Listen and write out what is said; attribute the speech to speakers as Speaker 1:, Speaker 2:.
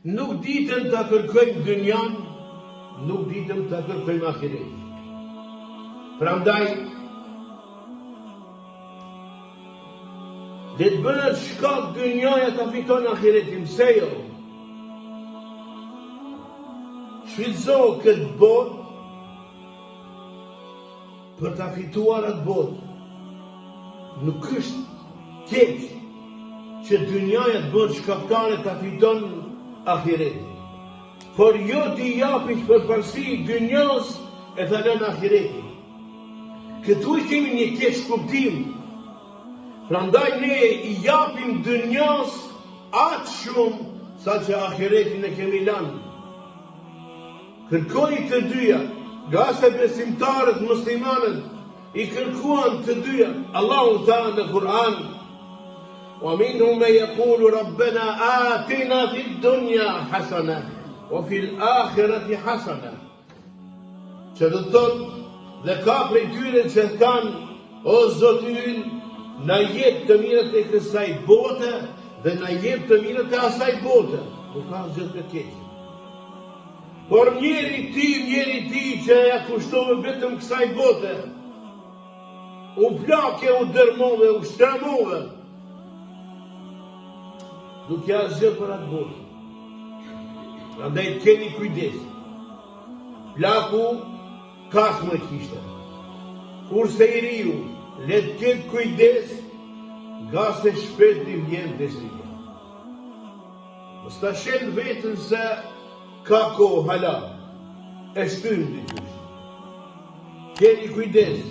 Speaker 1: nuk ditëm të kërkojmë dynjan, nuk ditëm të kërkojmë ahiret. Prandaj, dhe të bëhet shkak dynjaja të fiton ahiretin, pse jo? Shfrytëzo këtë botë për të fituar atë botë. Nuk është keq që dynjaja të bëhet shkaktare të fiton ahiretin. Por jo t'i japish përparësi dynjas e të lënë ahiretin. Këtu i kemi një keq kuptim. Prandaj ne i japim dynjas atë shumë sa që ahiretin e kemi lënë. Kërkoni të dyja, nga se besimtarët muslimanët i kërkuan të dyja. Allahu tha në Kur'an: "Wa minhum man yaqulu rabbana atina fid dunya hasana wa fil akhirati hasana." Që do të thotë, dhe ka prej tyre që kanë: "O Zoti ynë, na jep të mirët e kësaj bote dhe na jep të mirët e asaj bote." Nuk ka gjë të keqe. Por njeri ti që ja kushtove vetëm kësaj bote, u plake, u dërmove, u shtramove, nuk ja asgjë për atë bote. Andaj të keni kujdes. Plaku kas më kishte. Kurse i riu, le të ketë kujdes, nga se shpet i vjen desia. Mos ta shen vetën se ka kohë hala, e shtynë të gjyshë. Keni kujdes.